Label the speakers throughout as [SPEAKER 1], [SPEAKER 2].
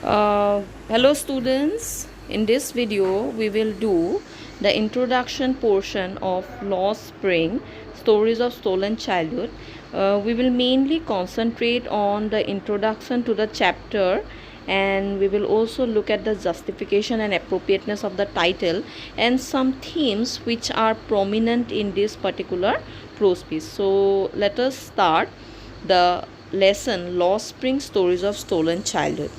[SPEAKER 1] Hello students, in this video we will do the introduction portion of Lost Spring Stories of Stolen Childhood. We will mainly concentrate on the introduction to the chapter, and we will also look at the justification and appropriateness of the title and some themes which are prominent in this particular prose piece. So let us start the lesson Lost Spring Stories of Stolen Childhood.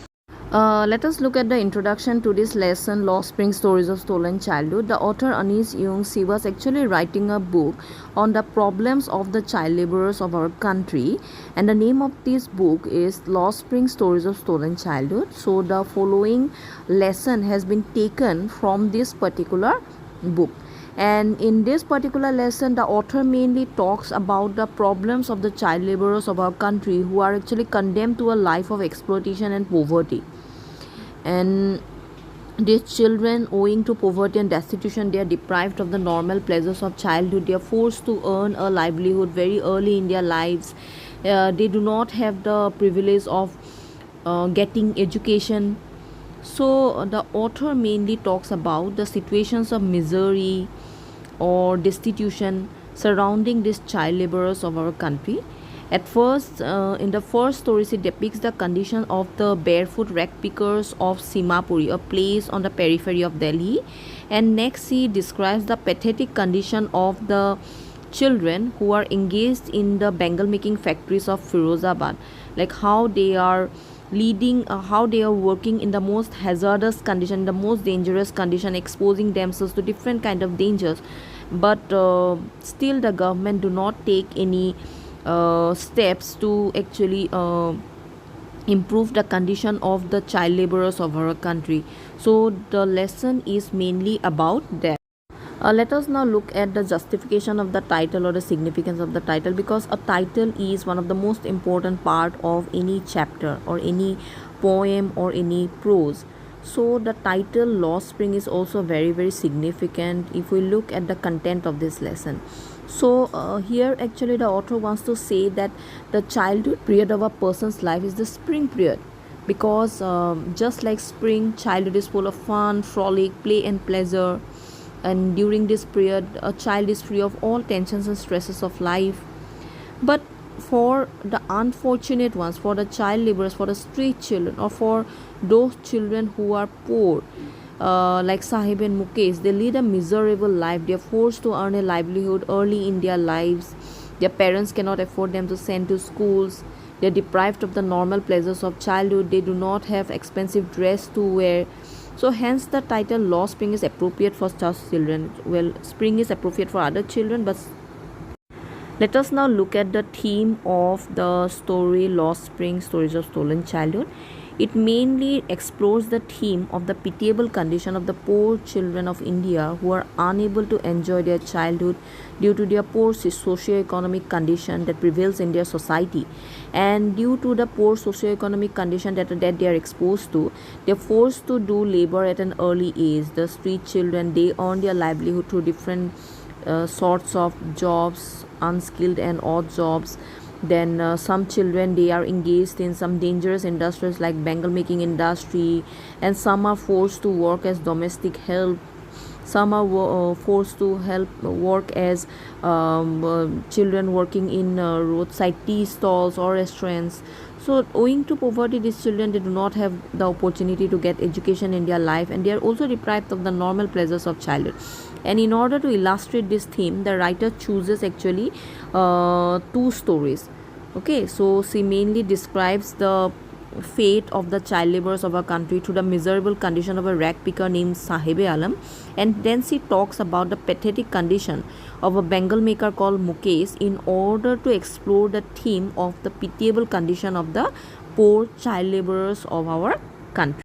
[SPEAKER 1] Let us look at the introduction to this lesson, Lost Spring Stories of Stolen Childhood. The author Anis Young-si was actually writing a book on the problems of the child laborers of our country, and the name of this book is Lost Spring Stories of Stolen Childhood. So the following lesson has been taken from this particular book. And in this particular lesson, the author mainly talks about the problems of the child laborers of our country who are actually condemned to a life of exploitation and poverty. And these children, owing to poverty and destitution, they are deprived of the normal pleasures of childhood. They are forced to earn a livelihood very early in their lives. They do not have the privilege of getting education. So the author mainly talks about the situations of misery or destitution surrounding these child laborers of our country. At first, in the first story, she depicts the condition of the barefoot rag pickers of Simapuri, a place on the periphery of Delhi. And next, she describes the pathetic condition of the children who are engaged in the bangle making factories of Firozabad, like how they are how they are working in the most hazardous condition, the most dangerous condition, exposing themselves to different kind of dangers. But still, the government do not take any steps to actually improve the condition of the child laborers of our country. So the lesson is mainly about that. Let us now look at the justification of the title or the significance of the title, because a title is one of the most important part of any chapter or any poem or any prose. So the title Lost Spring is also very significant if we look at the content of this lesson. So here actually the author wants to say that the childhood period of a person's life is the spring period, because just like spring, childhood is full of fun, frolic, play and pleasure. And during this period, a child is free of all tensions and stresses of life. But for the unfortunate ones, for the child laborers, for the street children, or for those children who are poor, like Sahib and Mukesh, they lead a miserable life. They are forced to earn a livelihood early in their lives. Their parents cannot afford them to send to schools. They are deprived of the normal pleasures of childhood. They do not have expensive dress to wear. So hence the title Lost Spring is appropriate for such children. Well, spring is appropriate for other children, but let us now look at the theme of the story Lost Spring Stories of Stolen Childhood. It mainly explores the theme of the pitiable condition of the poor children of India who are unable to enjoy their childhood due to their poor socio-economic condition that prevails in their society. And due to the poor socio-economic condition that they are exposed to, they are forced to do labor at an early age. The street children, they earn their livelihood through different sorts of jobs, unskilled and odd jobs. Then some children, they are engaged in some dangerous industries like bangle making industry, and some are forced to work as domestic help. Some are forced to work as children working in roadside tea stalls or restaurants. So owing to poverty, these children, they do not have the opportunity to get education in their life, and they are also deprived of the normal pleasures of childhood. And in order to illustrate this theme, the writer chooses actually two stories. Okay, so she mainly describes the fate of the child laborers of our country through the miserable condition of a rag picker named Sahib Alam, and then she talks about the pathetic condition of a bangle maker called Mukesh in order to explore the theme of the pitiable condition of the poor child laborers of our country.